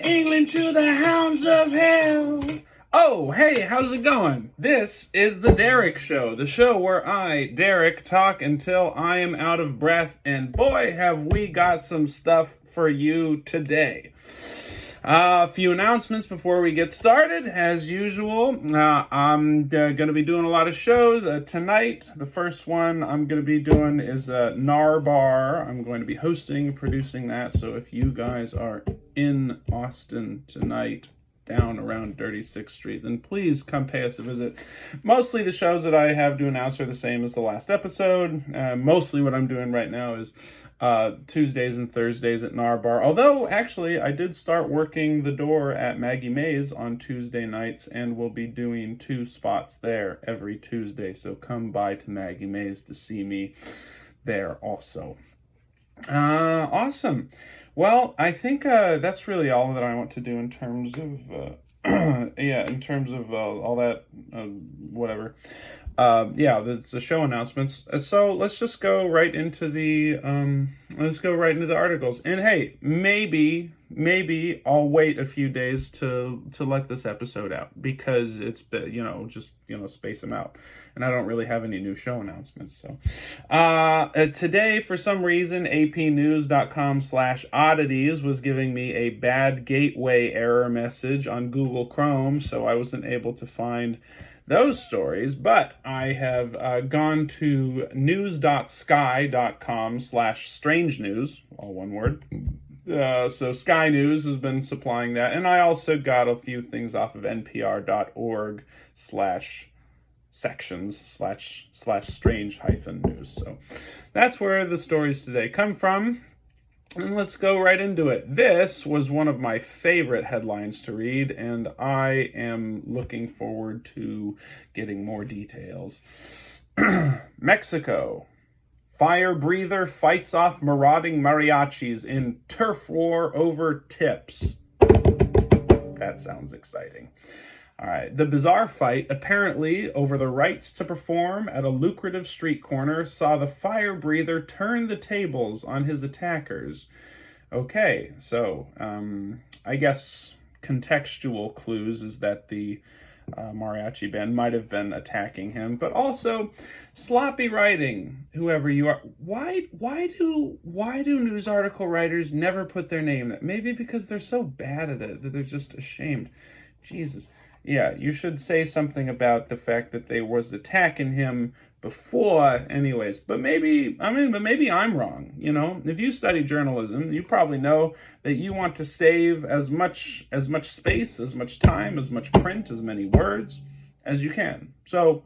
England to the hounds of hell. Oh, hey, how's it going? This is the Derek Show, the show where I, Derek, talk until I am out of breath, and boy, have we got some stuff for you today. A few announcements before we get started. As usual, I'm going to be doing a lot of shows. Tonight, the first one I'm going to be doing is Gnar Bar. I'm going to be hosting and producing that, so if you guys are in Austin tonight, down around 36th Street, then please come pay us a visit. Mostly the shows that I have to announce are the same as the last episode. Mostly what I'm doing right now is Tuesdays and Thursdays at Gnar Bar. Although, actually, I did start working the door at Maggie Mays on Tuesday nights, and we'll be doing 2 spots there every Tuesday. So come by to Maggie Mays to see me there also. Awesome. Well, I think that's really all that I want to do in terms of, in terms of all that, whatever. The show announcements. So let's just go right into the articles. And hey, maybe I'll wait a few days to let this episode out because it's space them out, and I don't really have any new show announcements. So today, for some reason, apnews.com/oddities was giving me a bad gateway error message on Google Chrome, so I wasn't able to find those stories, but I have gone to news.sky.com/strange-news, all one word. So Sky News has been supplying that, and I also got a few things off of npr.org/sections/strange-news. So that's where the stories today come from. And let's go right into it. This was one of my favorite headlines to read, and I am looking forward to getting more details. Mexico. Fire breather fights off marauding mariachis in turf war over tips. That sounds exciting. All right. The bizarre fight, apparently over the rights to perform at a lucrative street corner, saw the fire breather turn the tables on his attackers. Okay, so I guess contextual clues is that the mariachi band might have been attacking him, but also sloppy writing, whoever you are. Why do news article writers never put their name? Maybe because they're so bad at it that they're just ashamed. Jesus. Yeah, you should say something about the fact that they was attacking him before anyways. But maybe I'm wrong. You know, if you study journalism, you probably know that you want to save as much space, as much time, as much print, as many words as you can. So,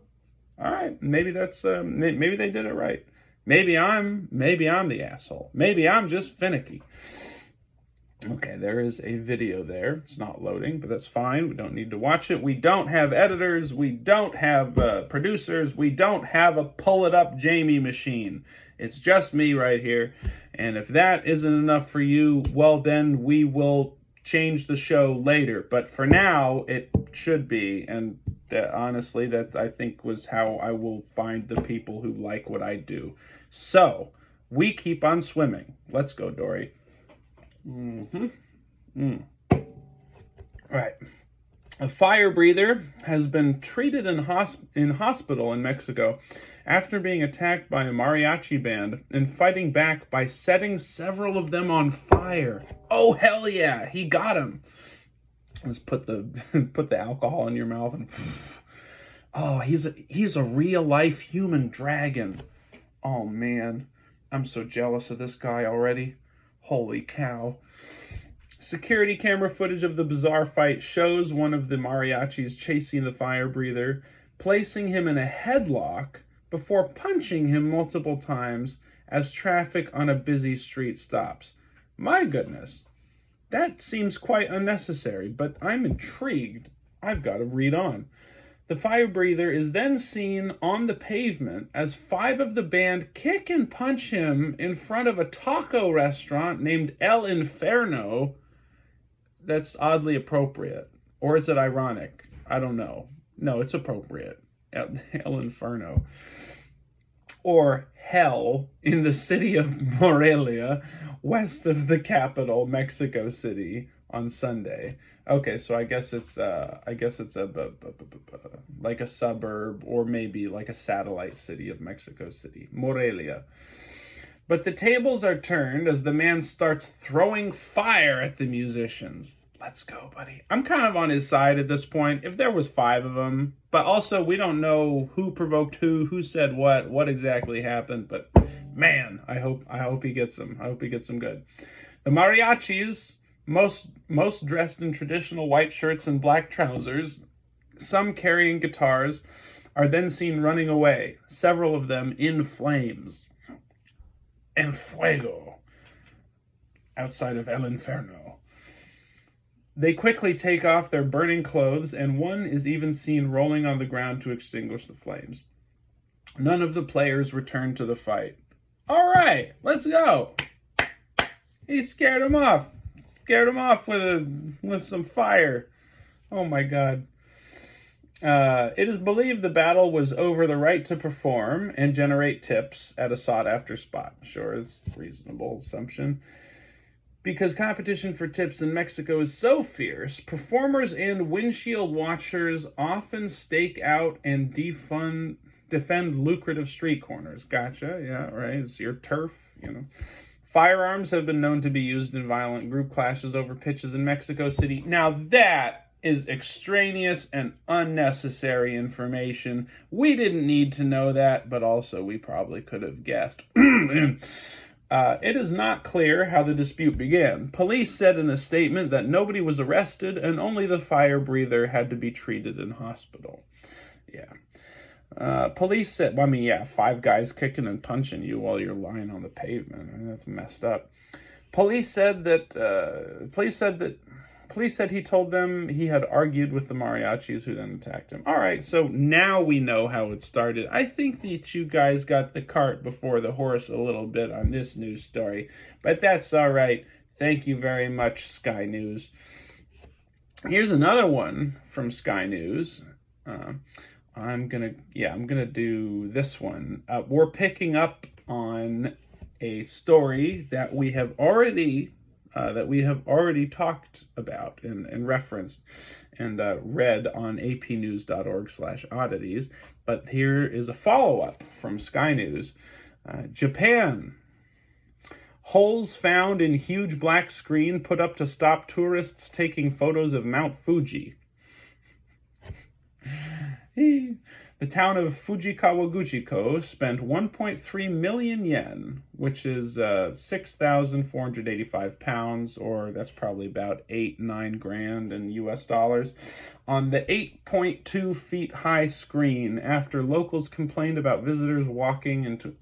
all right, maybe that's maybe they did it right. Maybe I'm the asshole. Maybe I'm just finicky. Okay, there is a video there. It's not loading, but that's fine. We don't need to watch it. We don't have editors. We don't have producers. We don't have a pull-it-up Jamie machine. It's just me right here. And if that isn't enough for you, well, then we will change the show later. But for now, it should be. And honestly, that I think was how I will find the people who like what I do. So, we keep on swimming. Let's go, Dory. Right. A fire breather has been treated in hospital in Mexico after being attacked by a mariachi band and fighting back by setting several of them on fire. Oh, hell yeah, he got him. Let's put the alcohol in your mouth and oh, he's a real life human dragon. Oh man, I'm so jealous of this guy already. Holy cow. Security camera footage of the bizarre fight shows one of the mariachis chasing the fire breather, placing him in a headlock before punching him multiple times as traffic on a busy street stops. My goodness, that seems quite unnecessary, but I'm intrigued. I've got to read on. The fire breather is then seen on the pavement as 5 of the band kick and punch him in front of a taco restaurant named El Inferno. That's oddly appropriate. Or is it ironic? I don't know. No, it's appropriate. El Inferno. Or hell in the city of Morelia, west of the capital, Mexico City, on Sunday. Okay, so I guess it's like a suburb or maybe like a satellite city of Mexico City, Morelia. But the tables are turned as the man starts throwing fire at the musicians. Let's go, buddy. I'm kind of on his side at this point. If there was 5 of them, but also we don't know who provoked who said what exactly happened. But man, I hope he gets them. I hope he gets them good. The mariachis, most dressed in traditional white shirts and black trousers, some carrying guitars, are then seen running away. Several of them in flames. En fuego, outside of El Inferno. They quickly take off their burning clothes, and one is even seen rolling on the ground to extinguish the flames. None of the players return to the fight. All right, let's go. He scared him off. Scared him off with some fire. Oh my God. It is believed the battle was over the right to perform and generate tips at a sought-after spot. Sure, it's a reasonable assumption. Because competition for tips in Mexico is so fierce, performers and windshield watchers often stake out and defend lucrative street corners. Gotcha, yeah, right. It's your turf, you know. Firearms have been known to be used in violent group clashes over pitches in Mexico City. Now that is extraneous and unnecessary information. We didn't need to know that, but also we probably could have guessed. It is not clear how the dispute began. Police said in a statement that nobody was arrested and only the fire breather had to be treated in hospital. Yeah. Police said, 5 guys kicking and punching you while you're lying on the pavement. I mean, that's messed up. Police said he told them he had argued with the mariachis who then attacked him. All right, so now we know how it started. I think that you guys got the cart before the horse a little bit on this news story, but that's all right. Thank you very much, Sky News. Here's another one from Sky News. I'm gonna do this one. We're picking up on a story that we have already talked about and referenced and read on apnews.org/oddities. But here is a follow-up from Sky News. Japan. Holes found in huge black screen put up to stop tourists taking photos of Mount Fuji. The town of Fujikawaguchiko spent 1.3 million yen, which is 6,485 pounds, or that's probably about 9 grand in US dollars, on the 8.2 feet high screen after locals complained about visitors walking into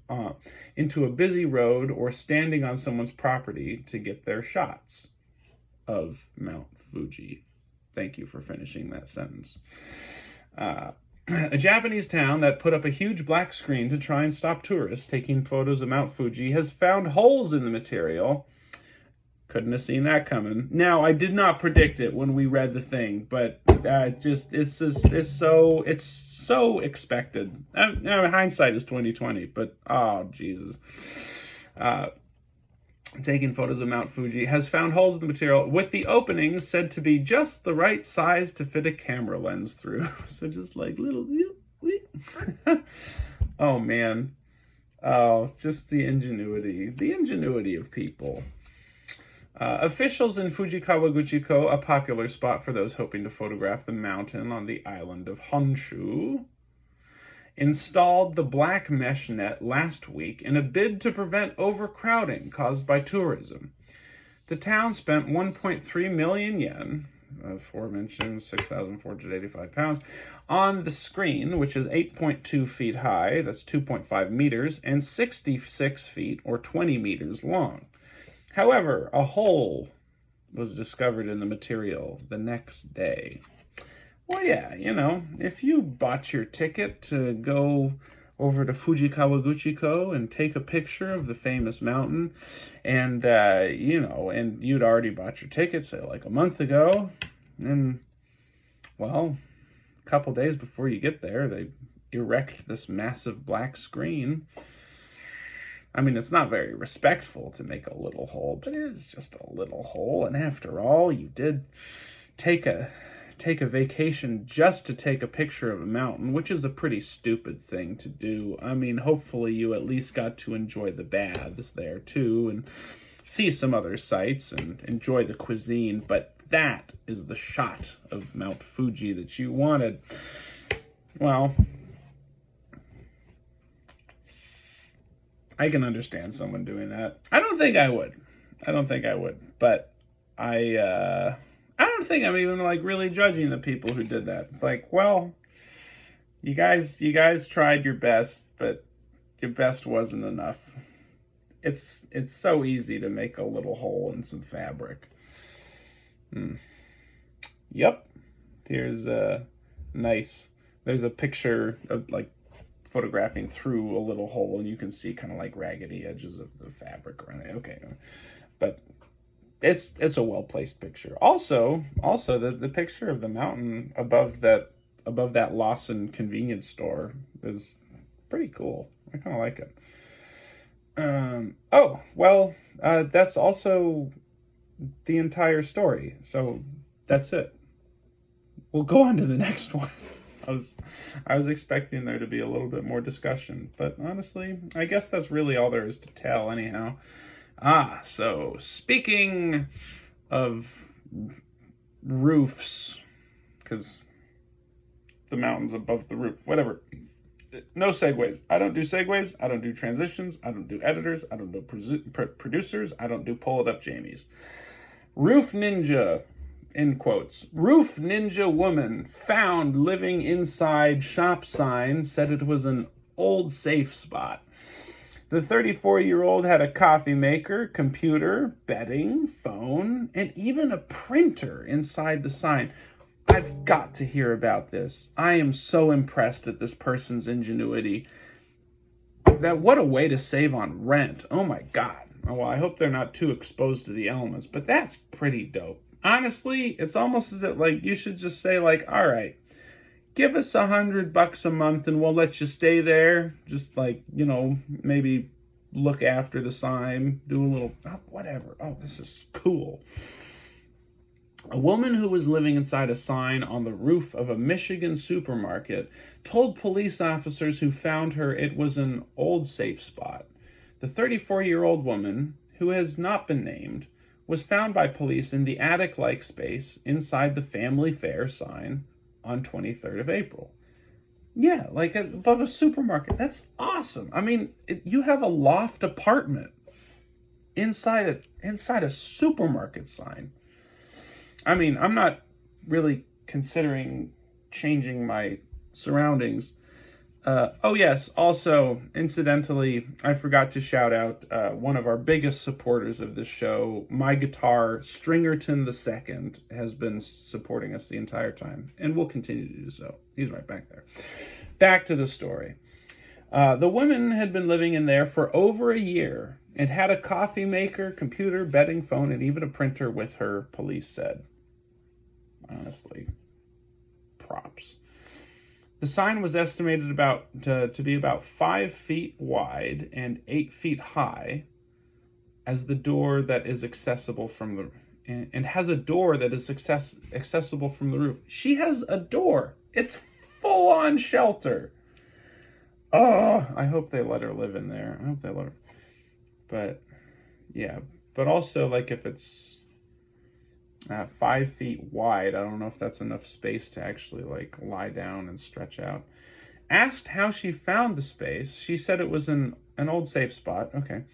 a busy road or standing on someone's property to get their shots of Mount Fuji. Thank you for finishing that sentence. A Japanese town that put up a huge black screen to try and stop tourists taking photos of Mount Fuji has found holes in the material. Couldn't have seen that coming. Now, I did not predict it when we read the thing, but it's so expected. Hindsight is 2020, but oh Jesus. Taking photos of Mount Fuji has found holes in the material with the openings said to be just the right size to fit a camera lens through. So just like little, oh man. Oh, just the ingenuity of people. Officials in Fujikawaguchiko, a popular spot for those hoping to photograph the mountain on the island of Honshu, installed the black mesh net last week in a bid to prevent overcrowding caused by tourism. The town spent 1.3 million yen, aforementioned 6,485 pounds, on the screen, which is 8.2 feet high, that's 2.5 meters, and 66 feet, or 20 meters long. However, a hole was discovered in the material the next day. Well, yeah, if you bought your ticket to go over to Fujikawaguchiko and take a picture of the famous mountain, and, and you'd already bought your ticket, say, like a month ago, and, well, a couple days before you get there, they erect this massive black screen. I mean, it's not very respectful to make a little hole, but it is just a little hole. And after all, you did take a vacation just to take a picture of a mountain, which is a pretty stupid thing to do. I mean, hopefully you at least got to enjoy the baths there too, and see some other sights and enjoy the cuisine, but that is the shot of Mount Fuji that you wanted. Well, I can understand someone doing that. I don't think I would, but I don't think I'm even like really judging the people who did that. It's like, well, you guys tried your best, but your best wasn't enough. It's so easy to make a little hole in some fabric. Yep. Here's there's a picture of like photographing through a little hole, and you can see kind of like raggedy edges of the fabric around it. Okay. But it's a well-placed picture. Also the picture of the mountain above that Lawson convenience store is pretty cool. I kind of like it. That's also the entire story. So that's it. We'll go on to the next one. I was expecting there to be a little bit more discussion, but honestly, I guess that's really all there is to tell anyhow. So speaking of roofs, because the mountain's above the roof, whatever. No segues. I don't do segues. I don't do transitions. I don't do editors. I don't do producers. I don't do pull it up Jamies. Roof ninja, in quotes. Roof ninja woman found living inside shop sign said it was an old safe spot. The 34-year-old had a coffee maker, computer, bedding, phone, and even a printer inside the sign. I've got to hear about this. I am so impressed at this person's ingenuity. What a way to save on rent. Oh my God. Well, I hope they're not too exposed to the elements, but that's pretty dope. Honestly, it's almost as if like you should just say like, all right, give us $100 a month and we'll let you stay there. Just like, maybe look after the sign, do a little, whatever. Oh, this is cool. A woman who was living inside a sign on the roof of a Michigan supermarket told police officers who found her it was an old safe spot. The 34-year-old woman, who has not been named, was found by police in the attic-like space inside the Family Fair sign on 23rd of April. Yeah, like above a supermarket. That's awesome. I mean, you have a loft apartment inside a supermarket sign. I mean, I'm not really considering changing my surroundings. Yes, also, incidentally, I forgot to shout out one of our biggest supporters of this show, my guitar, Stringerton II, has been supporting us the entire time, and will continue to do so. He's right back there. Back to the story. The woman had been living in there for over a year and had a coffee maker, computer, bedding, phone, and even a printer with her, police said. Honestly, props. The sign was estimated to be about 5 feet wide and 8 feet high, as the door that is accessible from the and has a door that is accessible from the roof. She has a door. It's full on shelter. Oh, I hope they let her live in there. I hope they let her. But yeah, but also like if it's 5 feet wide, I don't know if that's enough space to actually like lie down and stretch out. Asked how she found the space, she said it was an old safe spot, okay,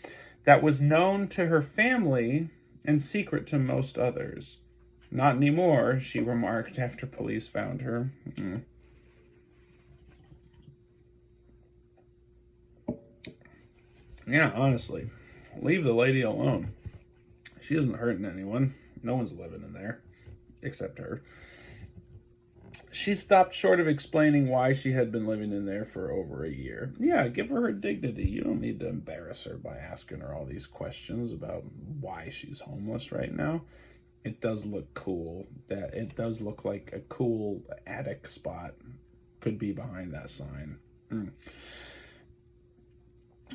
that was known to her family and secret to most others. Not anymore, she remarked after police found her. Yeah, honestly, leave the lady alone. She isn't hurting anyone. No one's living in there, except her. She stopped short of explaining why she had been living in there for over a year. Yeah, give her dignity. You don't need to embarrass her by asking her all these questions about why she's homeless right now. It does look cool. It does look like a cool attic spot could be behind that sign.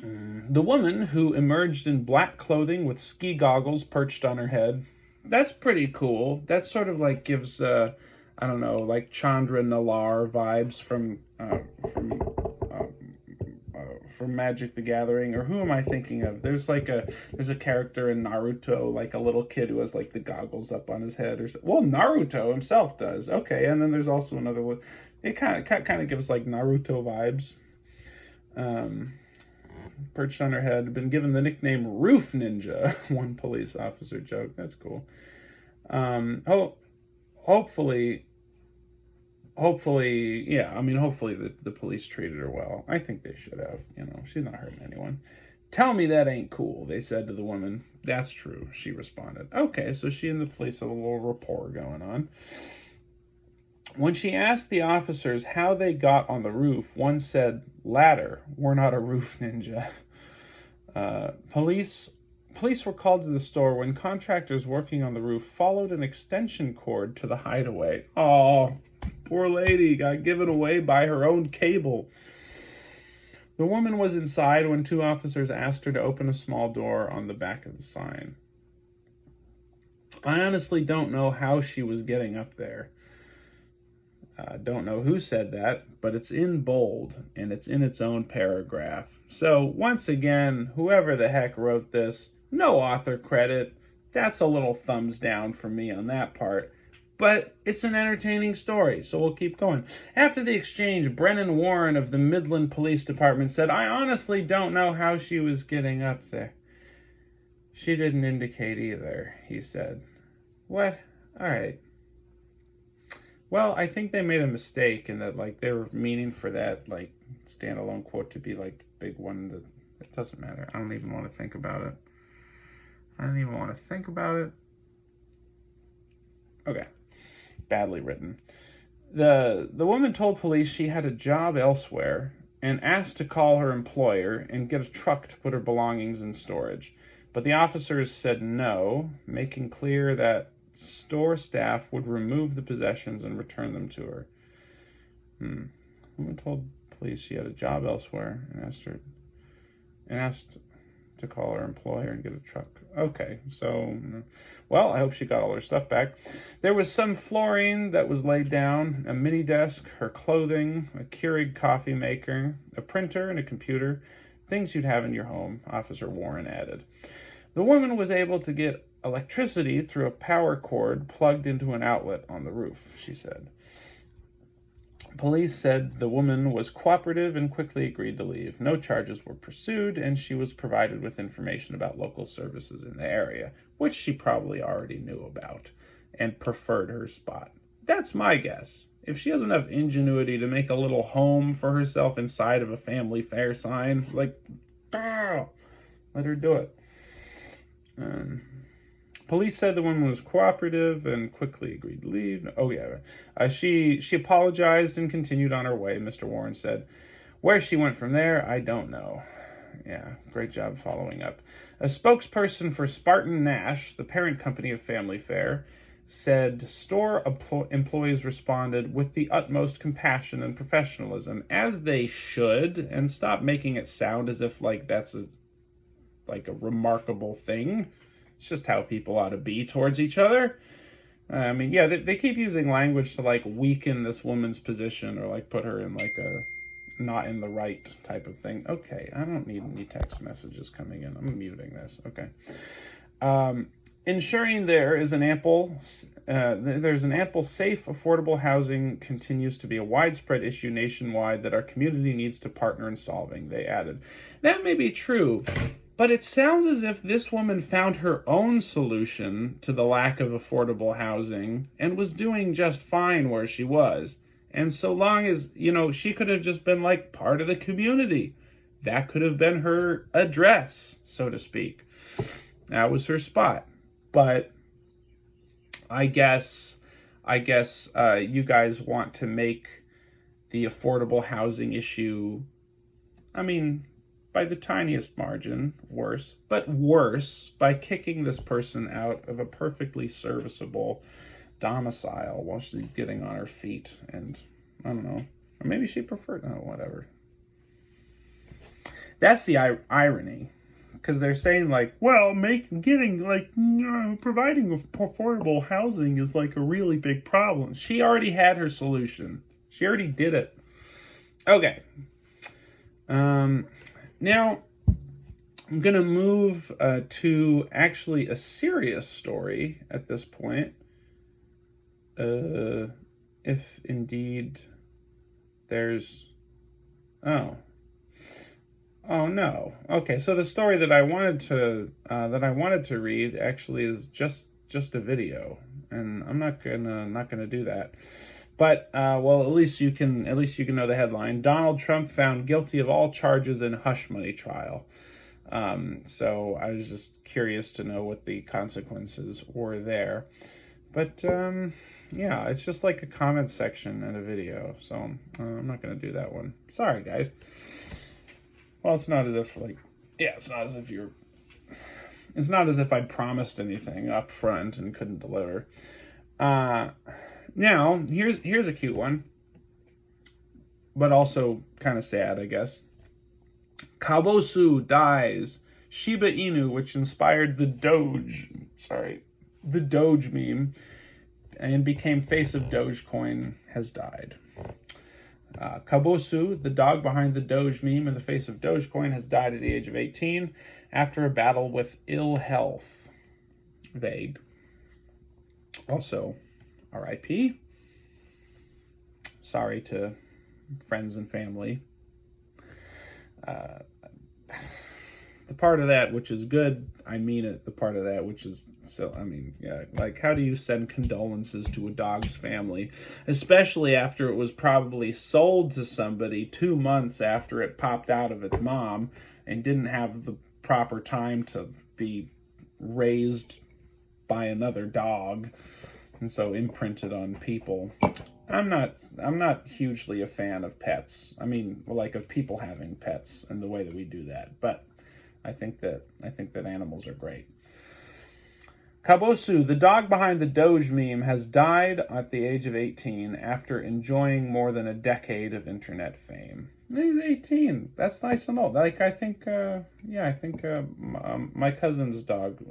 The woman, who emerged in black clothing with ski goggles perched on her head. That's pretty cool. That sort of like gives, I don't know, like Chandra Nalar vibes from Magic the Gathering. Or who am I thinking of? There's a character in Naruto, like a little kid who has like the goggles up on his head, or well, Naruto himself does. Okay, and then there's also another one. It kind of gives like Naruto vibes. Perched on her head, been given the nickname Roof Ninja. One police officer joked. That's cool. Hopefully, yeah. I mean, hopefully the police treated her well. I think they should have. You know, she's not hurting anyone. Tell me that ain't cool, they said to the woman. That's true, she responded. Okay, so she and the police have a little rapport going on. When she asked the officers how they got on the roof, one said, "Ladder. We're not a roof ninja." Police were called to the store when contractors working on the roof followed an extension cord to the hideaway. Oh, poor lady got given away by her own cable. The woman was inside when two officers asked her to open a small door on the back of the sign. I honestly don't know how she was getting up there. Don't know who said that, but it's in bold, and it's in its own paragraph. So, once again, whoever the heck wrote this, no author credit. That's a little thumbs down from me on that part. But it's an entertaining story, so we'll keep going. After the exchange, Brennan Warren of the Midland Police Department said, "I honestly don't know how she was getting up there." "She didn't indicate either," he said. What? All right. Well, I think they made a mistake in that, like, they were meaning for that, like, standalone quote to be, like, the big one. That it doesn't matter. I don't even want to think about it. Okay. Badly written. The woman told police she had a job elsewhere and asked to call her employer and get a truck to put her belongings in storage. But the officers said no, making clear that store staff would remove the possessions and return them to her. The woman told police she had a job elsewhere and asked to call her employer and get a truck. Okay, so, well, I hope she got all her stuff back. There was some flooring that was laid down, a mini desk, her clothing, a Keurig coffee maker, a printer, and a computer. Things you'd have in your home, Officer Warren added. The woman was able to get electricity through a power cord plugged into an outlet on the roof, she said. Police said the woman was cooperative and quickly agreed to leave. No charges were pursued, and she was provided with information about local services in the area, which she probably already knew about, and preferred her spot. That's my guess. If she has enough ingenuity to make a little home for herself inside of a family fair sign, like, let her do it. Police said the woman was cooperative and quickly agreed to leave. Oh, yeah. She apologized and continued on her way, Mr. Warren said. Where she went from there, I don't know. Yeah, great job following up. A spokesperson for Spartan Nash, the parent company of Family Fare, said store employees responded with the utmost compassion and professionalism, as they should, and stop making it sound as if like that's a remarkable thing. It's just how people ought to be towards each other. I mean, yeah, they keep using language to like weaken this woman's position or like put her in like a not in the right type of thing. Okay, I don't need any text messages coming in. I'm muting this. Okay. Ensuring there's an ample, safe, affordable housing continues to be a widespread issue nationwide that our community needs to partner in solving, they added. That may be true, but it sounds as if this woman found her own solution to the lack of affordable housing and was doing just fine where she was. And so long as, she could have just been like part of the community. That could have been her address, so to speak. That was her spot. But I guess you guys want to make the affordable housing issue, by the tiniest margin, worse by kicking this person out of a perfectly serviceable domicile while she's getting on her feet. And I don't know, or maybe she preferred, whatever. That's the irony. Because they're saying, like, well, providing affordable housing is like a really big problem. She already had her solution. She already did it. Okay. Now, I'm going to move to actually a serious story at this point. If indeed there's... Oh no. Okay, so the story that I wanted to read actually is just a video, and I'm not gonna do that. But well, at least you can know the headline. Donald Trump found guilty of all charges in hush money trial. So I was just curious to know what the consequences were there. But yeah, it's just like a comment section in a video, so I'm not gonna do that one. Sorry, guys. Well, it's not as if it's not as if I'd promised anything up front and couldn't deliver. Now, here's a cute one, but also kind of sad, I guess. Kabosu dies. Shiba Inu, which inspired the Doge meme and became face of Dogecoin, has died. Kabosu, the dog behind the Doge meme and the face of Dogecoin, has died at the age of 18 after a battle with ill health. Vague. Also, R.I.P. Sorry to friends and family. The part of that which is good, I mean it. The part of that which is like, how do you send condolences to a dog's family, especially after it was probably sold to somebody 2 months after it popped out of its mom and didn't have the proper time to be raised by another dog, and so imprinted on people. I'm not hugely a fan of pets. I mean, like, of people having pets and the way that we do that, but I think that animals are great. Kabosu, the dog behind the Doge meme, has died at the age of 18 after enjoying more than a decade of internet fame. He's 18. That's nice and old. Like, I think my cousin's dog,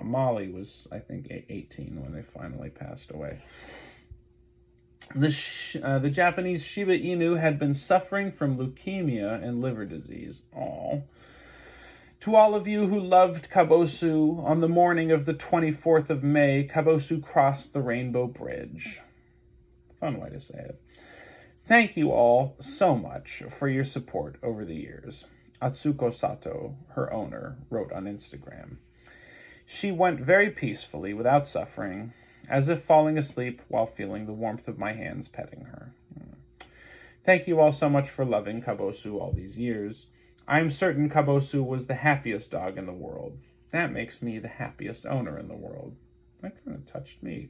Molly, was, I think, 18 when they finally passed away. The Japanese Shiba Inu had been suffering from leukemia and liver disease. Aww. To all of you who loved Kabosu, on the morning of the 24th of May, Kabosu crossed the Rainbow Bridge. Fun way to say it. Thank you all so much for your support over the years. Atsuko Sato, her owner, wrote on Instagram. She went very peacefully, without suffering, as if falling asleep while feeling the warmth of my hands petting her. Thank you all so much for loving Kabosu all these years. I am certain Kabosu was the happiest dog in the world. That makes me the happiest owner in the world. That kind of touched me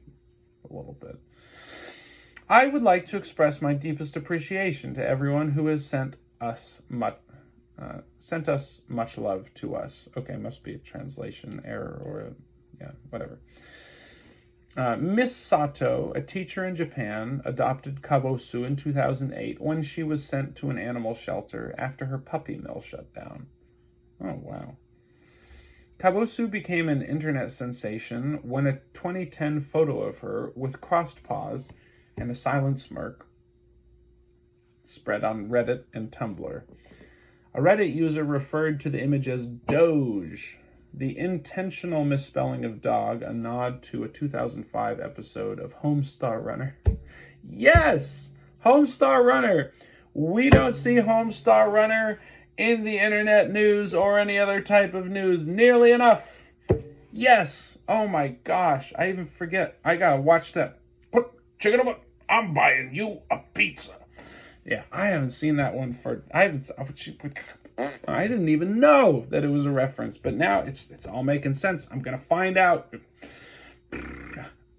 a little bit. I would like to express my deepest appreciation to everyone who has sent us much love to us. Okay, must be a translation error or whatever. Miss Sato, a teacher in Japan, adopted Kabosu in 2008 when she was sent to an animal shelter after her puppy mill shut down. Oh, wow. Kabosu became an internet sensation when a 2010 photo of her with crossed paws and a silent smirk spread on Reddit and Tumblr. A Reddit user referred to the image as Doge, the intentional misspelling of dog, a nod to a 2005 episode of Homestar Runner. Yes! Homestar Runner! We don't see Homestar Runner in the internet news or any other type of news nearly enough. Yes! Oh my gosh, I even forget. I gotta watch that. Put chicken over. I'm buying you a pizza. Yeah, I haven't seen that one I didn't even know that it was a reference, but now it's all making sense. I'm gonna find out.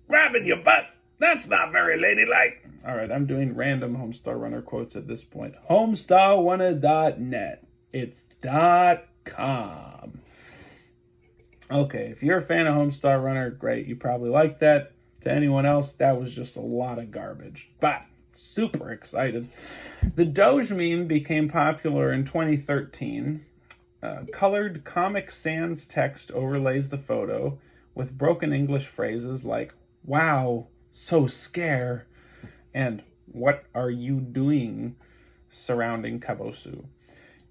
Grabbing your butt. That's not very ladylike. All right, I'm doing random Homestar Runner quotes at this point. Homestarrunner.net. It's .com. Okay, if you're a fan of Homestar Runner, great. You probably like that. To anyone else, that was just a lot of garbage. But Super excited. The Doge meme became popular in 2013. Colored Comic Sans text overlays the photo with broken English phrases like, wow, so scare, and what are you doing, surrounding Kabosu.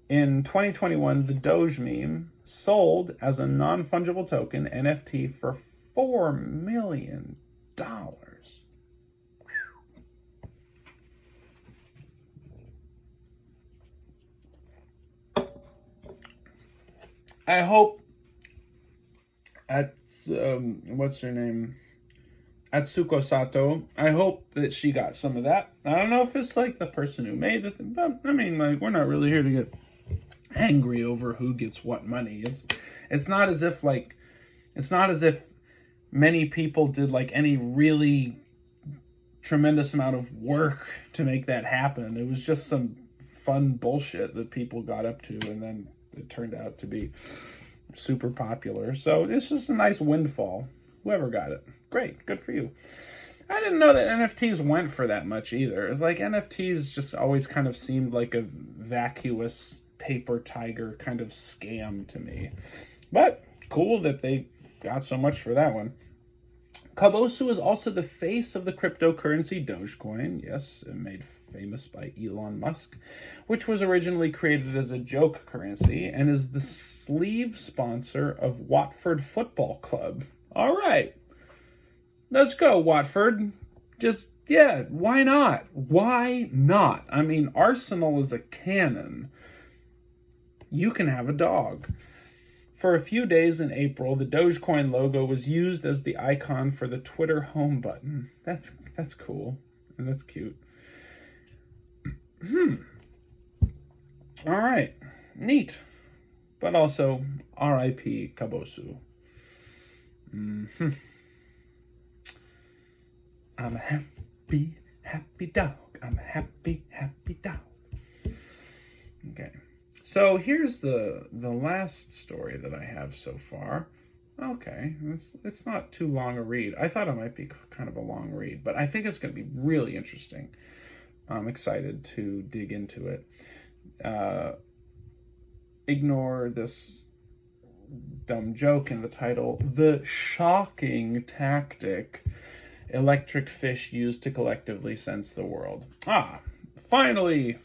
In 2021, the Doge meme sold as a non-fungible token NFT for $4 million. I hope what's her name? Atsuko Sato. I hope that she got some of that. I don't know if it's like the person who made it, but I mean, like, we're not really here to get angry over who gets what money. It's not as if many people did like any really tremendous amount of work to make that happen. It was just some fun bullshit that people got up to, and then it turned out to be super popular. So this is a nice windfall. Whoever got it, great, good for you. I didn't know that NFTs went for that much either. It's like NFTs just always kind of seemed like a vacuous paper tiger kind of scam to me. But cool that they got so much for that one. Kabosu is also the face of the cryptocurrency Dogecoin, yes, made famous by Elon Musk, which was originally created as a joke currency and is the sleeve sponsor of Watford Football Club. All right, let's go, Watford. Just, yeah, why not? Why not? I mean, Arsenal is a cannon. You can have a dog. For a few days in April, the Dogecoin logo was used as the icon for the Twitter home button. That's cool, and that's cute. All right, neat. But also, R.I.P. Kabosu. I'm a happy, happy dog. I'm a happy, happy dog. Okay. So here's the last story that I have so far. Okay, it's not too long a read. I thought it might be kind of a long read, but I think it's going to be really interesting. I'm excited to dig into it. Ignore this dumb joke in the title. The shocking tactic electric fish use to collectively sense the world. Finally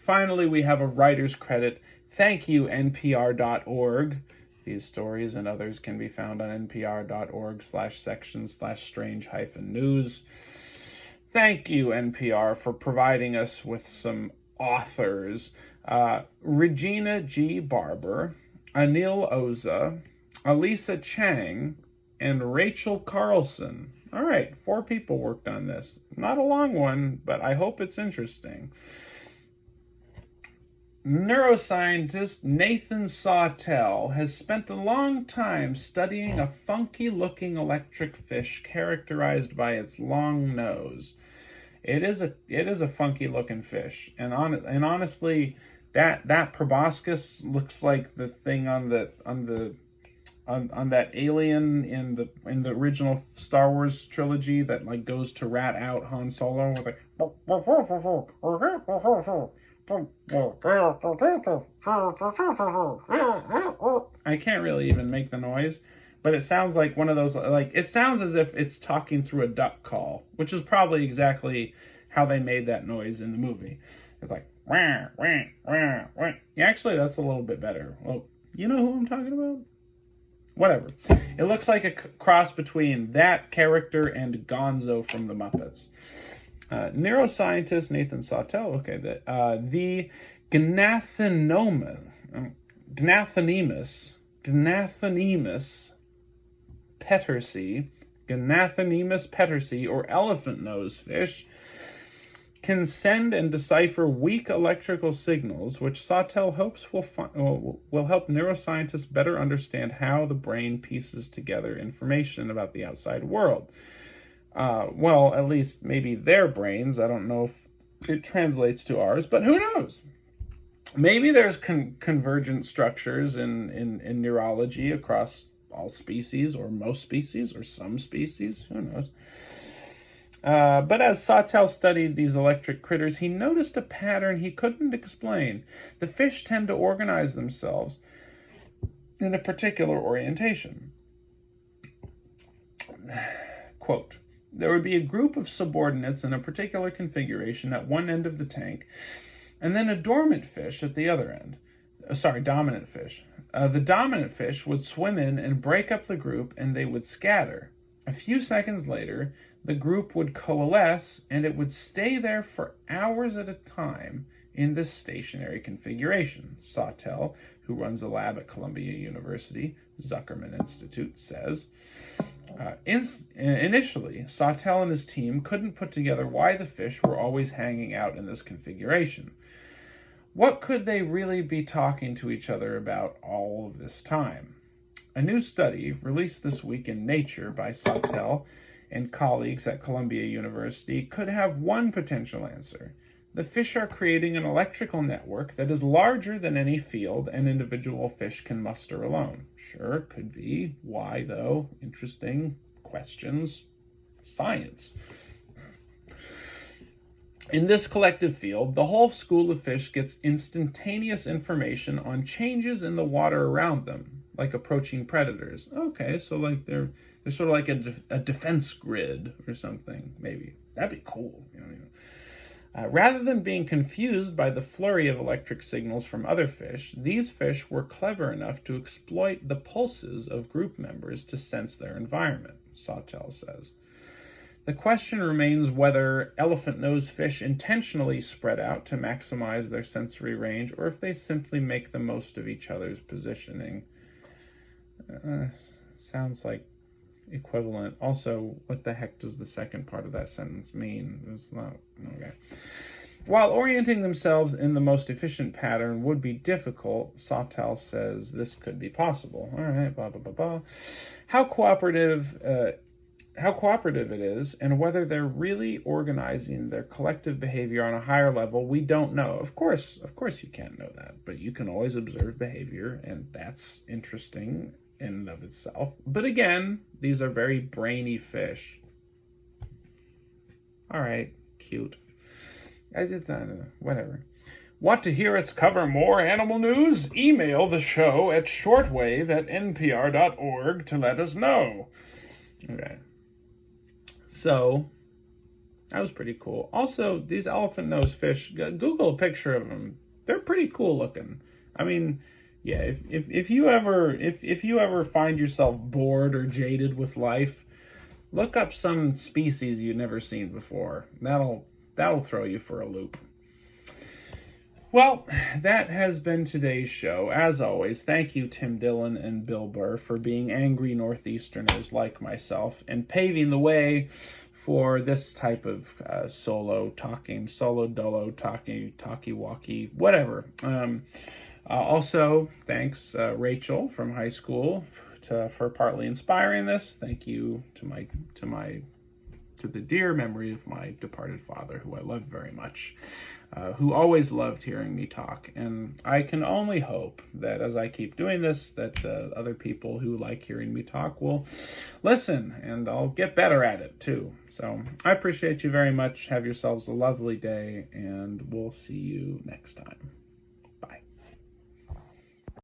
we have a writer's credit. Thank you, npr.org. These stories and others can be found on npr.org/section/strange-news. Thank you, NPR, for providing us with some authors. Regina G. Barber, Anil Oza, Alisa Chang, and Rachel Carlson. All right, 4 people worked on this. Not a long one, but I hope it's interesting. Neuroscientist Nathan Sawtell has spent a long time studying a funky-looking electric fish characterized by its long nose. It is a funky-looking fish, and honestly, that proboscis looks like the thing on that alien in the original Star Wars trilogy that like goes to rat out Han Solo with like. I can't really even make the noise, but it sounds like one of those, like, it sounds as if it's talking through a duck call, which is probably exactly how they made that noise in the movie. It's like, wah, wah, wah, wah. Yeah, actually, that's a little bit better. Well, you know who I'm talking about? Whatever. It looks like a cross between that character and Gonzo from the Muppets. Neuroscientist Nathan Sawtell, okay, the Gnathonemus petersii, or elephantnose fish, can send and decipher weak electrical signals, which Sawtell hopes will help neuroscientists better understand how the brain pieces together information about the outside world. Well, at least maybe their brains. I don't know if it translates to ours, but who knows? Maybe there's convergent structures in neurology across all species, or most species, or some species. Who knows? But as Sawtell studied these electric critters, he noticed a pattern he couldn't explain. The fish tend to organize themselves in a particular orientation. Quote, there would be a group of subordinates in a particular configuration at one end of the tank, and then a dormant fish at the other end. Dominant fish. The dominant fish would swim in and break up the group, and they would scatter. A few seconds later, the group would coalesce, and it would stay there for hours at a time in this stationary configuration. Sawtell, who runs a lab at Columbia University, Zuckerman Institute, says, initially, Sawtell and his team couldn't put together why the fish were always hanging out in this configuration. What could they really be talking to each other about all of this time? A new study released this week in Nature by Sawtell and colleagues at Columbia University could have one potential answer. The fish are creating an electrical network that is larger than any field an individual fish can muster alone. Sure, it could be. Why, though? Interesting questions. Science. In this collective field, the whole school of fish gets instantaneous information on changes in the water around them, like approaching predators. Okay, so like they're sort of like a defense grid or something, maybe. That'd be cool. Rather than being confused by the flurry of electric signals from other fish, these fish were clever enough to exploit the pulses of group members to sense their environment, Sawtell says. The question remains whether elephant-nose fish intentionally spread out to maximize their sensory range, or if they simply make the most of each other's positioning. Sounds like equivalent. Also, what the heck does the second part of that sentence mean? It's not okay. While orienting themselves in the most efficient pattern would be difficult, Sawtell says this could be possible. All right, blah blah blah blah. How cooperative it is, and whether they're really organizing their collective behavior on a higher level, we don't know. Of course you can't know that, but you can always observe behavior, and that's interesting in and of itself. But again, these are very brainy fish. All right, cute. Whatever. Want to hear us cover more animal news? Email the show at shortwave@npr.org to let us know. Okay. So, that was pretty cool. Also, these elephant-nose fish, Google a picture of them. They're pretty cool looking. I mean, yeah, if you ever find yourself bored or jaded with life, look up some species you've never seen before. That'll throw you for a loop. Well, that has been today's show. As always, thank you, Tim Dillon and Bill Burr, for being angry Northeasterners like myself and paving the way for this type of solo dolo talkie-walkie, whatever. Also, thanks Rachel from high school for partly inspiring this. Thank you to the dear memory of my departed father, who I love very much, who always loved hearing me talk. And I can only hope that as I keep doing this, that other people who like hearing me talk will listen, and I'll get better at it too. So I appreciate you very much. Have yourselves a lovely day, and we'll see you next time.